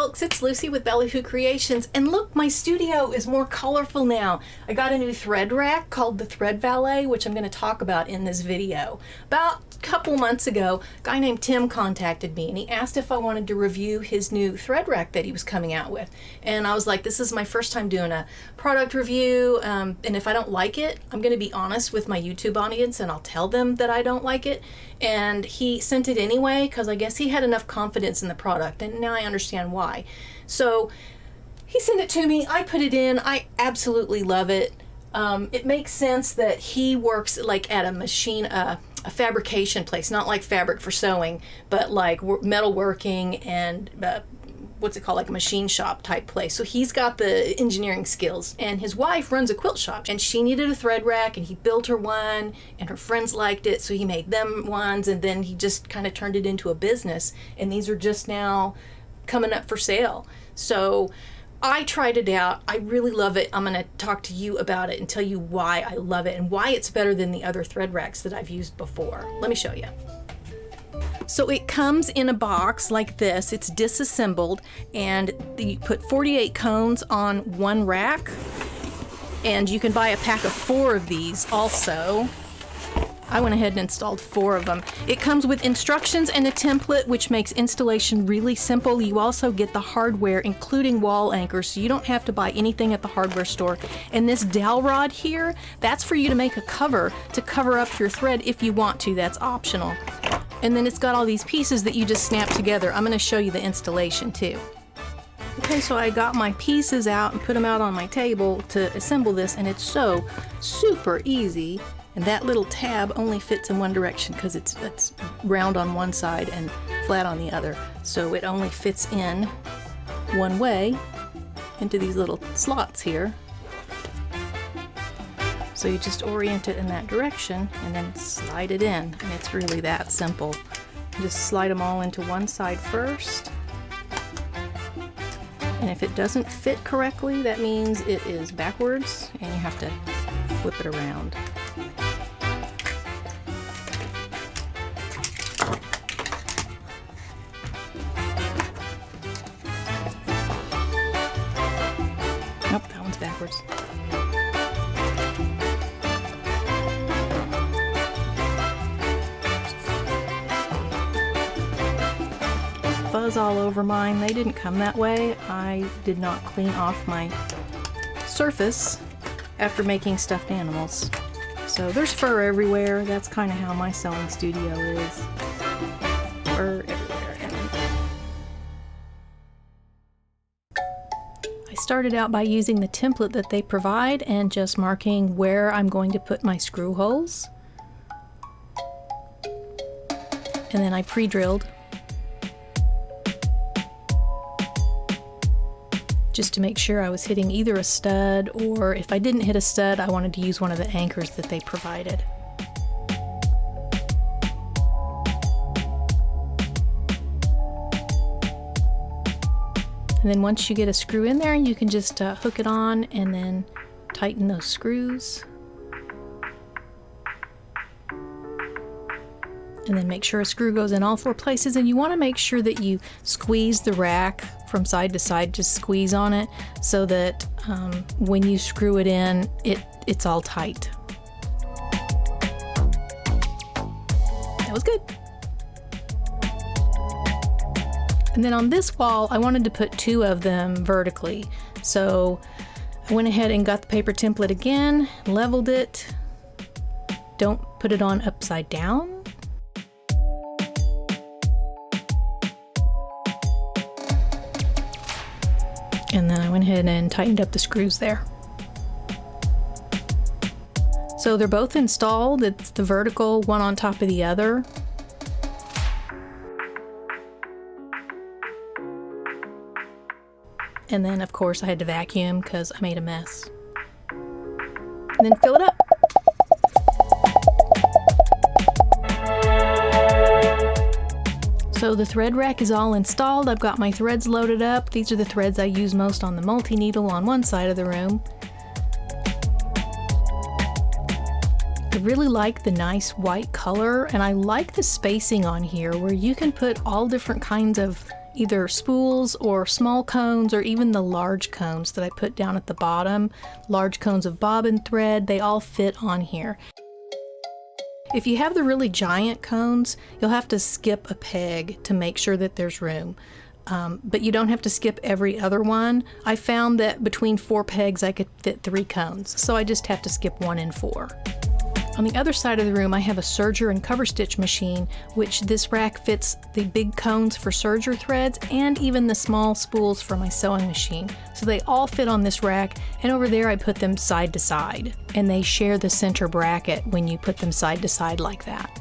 folks, it's Lucy with Ballyhoo Creations, and look, my studio is more colorful now. I got a new thread rack called the Thread Valet, which I'm going to talk about in this video. About a couple months ago, a guy named Tim contacted me and he asked if I wanted to review his new thread rack that he was coming out with. And I was like, this is my first time doing a product review, and if I don't like it, I'm going to be honest with my YouTube audience and I'll tell them that I don't like it. And he sent it anyway because I guess he had enough confidence in the product, and now I understand why. So he sent it to me, I put it in, I absolutely love it. It makes sense that he works like at a machine, a fabrication place, not like fabric for sewing, but like metalworking and what's it called, like a machine shop type place. So he's got the engineering skills, and his wife runs a quilt shop and she needed a thread rack and he built her one and her friends liked it, so he made them ones, and then he just kind of turned it into a business, and these are just now coming up for sale. So I tried it out. I really love it. I'm going to talk to you about it and tell you why I love it and why it's better than the other thread racks that I've used before. Let me show you. So it comes in a box like this. It's disassembled, and you put 48 cones on one rack, and you can buy a pack of 4 of these also. I went ahead and installed 4 of them. It comes with instructions and a template, which makes installation really simple. You also get the hardware, including wall anchors, so you don't have to buy anything at the hardware store. And this dowel rod here, that's for you to make a cover to cover up your thread if you want to. That's optional. And then it's got all these pieces that you just snap together. I'm going to show you the installation too. Okay, so I got my pieces out and put them out on my table to assemble this, and it's so super easy. And that little tab only fits in one direction because it's round on one side and flat on the other. So it only fits in one way into these little slots here. So you just orient it in that direction and then slide it in, and it's really that simple. You just slide them all into one side first. And if it doesn't fit correctly, that means it is backwards and you have to flip it around. Nope, that one's backwards. Fuzz all over mine. They didn't come that way. I did not clean off my surface after making stuffed animals. So there's fur everywhere. That's kind of how my sewing studio is. Fur everywhere. I started out by using the template that they provide and just marking where I'm going to put my screw holes. And then I pre-drilled just to make sure I was hitting either a stud, or if I didn't hit a stud, I wanted to use one of the anchors that they provided. And then once you get a screw in there, you can just hook it on and then tighten those screws. And then make sure a screw goes in all 4 places, and you want to make sure that you squeeze the rack from side to side. Just squeeze on it so that when you screw it in, it's all tight. That was good. And then on this wall, I wanted to put 2 of them vertically. So I went ahead and got the paper template again, leveled it. Don't put it on upside down. And then I went ahead and tightened up the screws there. So they're both installed. It's the vertical, one on top of the other. And then of course I had to vacuum because I made a mess. And then fill it up. So the thread rack is all installed. I've got my threads loaded up. These are the threads I use most on the multi-needle on one side of the room. I really like the nice white color, and I like the spacing on here where you can put all different kinds of either spools or small cones, or even the large cones that I put down at the bottom. Large cones of bobbin thread, they all fit on here. If you have the really giant cones, you'll have to skip a peg to make sure that there's room. But you don't have to skip every other one. I found that between 4 pegs I could fit 3 cones, so I just have to skip 1 and 4. On the other side of the room I have a serger and cover stitch machine, which this rack fits the big cones for serger threads and even the small spools for my sewing machine. So they all fit on this rack, and over there I put them side to side, and they share the center bracket when you put them side to side like that.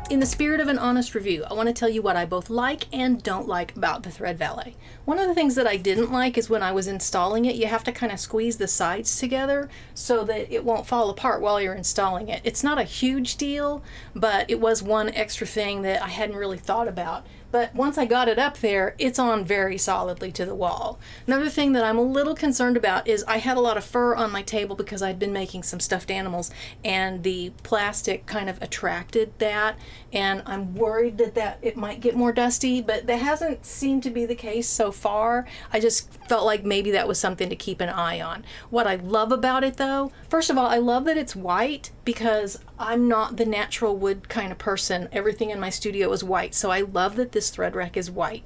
In the spirit of an honest review, I want to tell you what I both like and don't like about the Thread Valet. One of the things that I didn't like is when I was installing it, you have to kind of squeeze the sides together so that it won't fall apart while you're installing it. It's not a huge deal, but it was one extra thing that I hadn't really thought about. But once I got it up there, it's on very solidly to the wall. Another thing that I'm a little concerned about is I had a lot of fur on my table because I'd been making some stuffed animals, and the plastic kind of attracted that, and I'm worried that it might get more dusty, but that hasn't seemed to be the case so far. I just felt like maybe that was something to keep an eye on. What I love about it though, first of all, I love that it's white because I'm not the natural wood kind of person. Everything in my studio is white, so I love that this thread rack is white.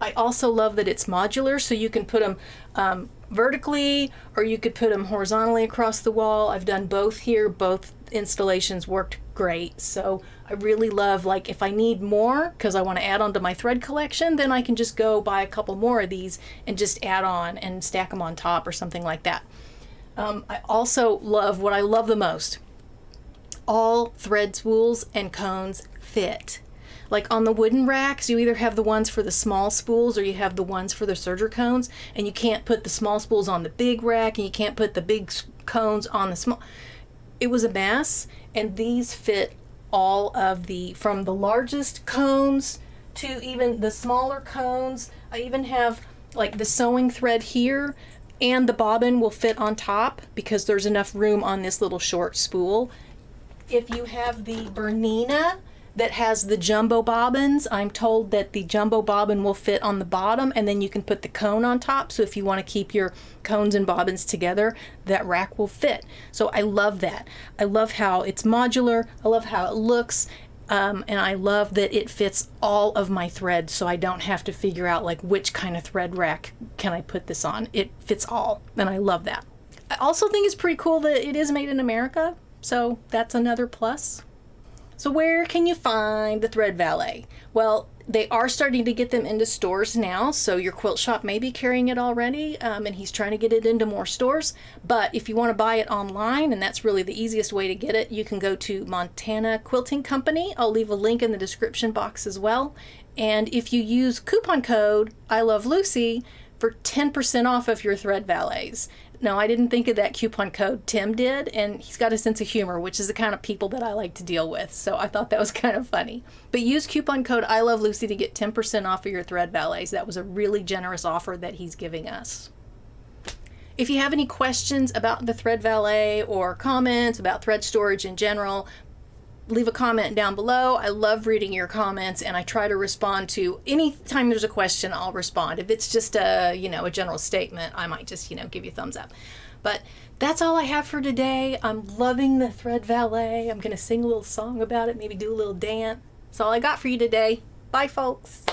I also love that it's modular, so you can put them vertically or you could put them horizontally across the wall. I've done both here. Both installations worked great. So I really love, like, if I need more because I want to add on to my thread collection, then I can just go buy a couple more of these and just add on and stack them on top or something like that. I also love, what I love the most, all thread spools and cones fit. Like on the wooden racks, you either have the ones for the small spools or you have the ones for the serger cones, and you can't put the small spools on the big rack and you can't put the big cones on the small. It was a mess, and these fit all of the, from the largest cones to even the smaller cones. I even have like the sewing thread here, and the bobbin will fit on top because there's enough room on this little short spool. If you have the Bernina that has the jumbo bobbins, I'm told that the jumbo bobbin will fit on the bottom, and then you can put the cone on top. So if you want to keep your cones and bobbins together, that rack will fit. So I love that. I love how it's modular. I love how it looks. And I love that it fits all of my threads, so I don't have to figure out like which kind of thread rack can I put this on. It fits all, and I love that. I also think it's pretty cool that it is made in America. So that's another plus. So where can you find the Thread Valet? Well, they are starting to get them into stores now, so your quilt shop may be carrying it already, and he's trying to get it into more stores. But if you want to buy it online, and that's really the easiest way to get it, you can go to Montana Quilting Company. I'll leave a link in the description box as well. And if you use coupon code I Love Lucy for 10% off of your Thread Valets. No, I didn't think of that coupon code. Tim did, and he's got a sense of humor, which is the kind of people that I like to deal with. So I thought that was kind of funny. But use coupon code I Love Lucy to get 10% off of your Thread Valets. That was a really generous offer that he's giving us. If you have any questions about the Thread Valet or comments about thread storage in general, leave a comment down below. I love reading your comments, and I try to respond to any time there's a question. I'll respond. If it's just a a general statement, I might just give you a thumbs up. But that's all I have for today. I'm loving the Thread Valet. I'm gonna sing a little song about it, maybe do a little dance. That's all I got for you today. Bye, folks.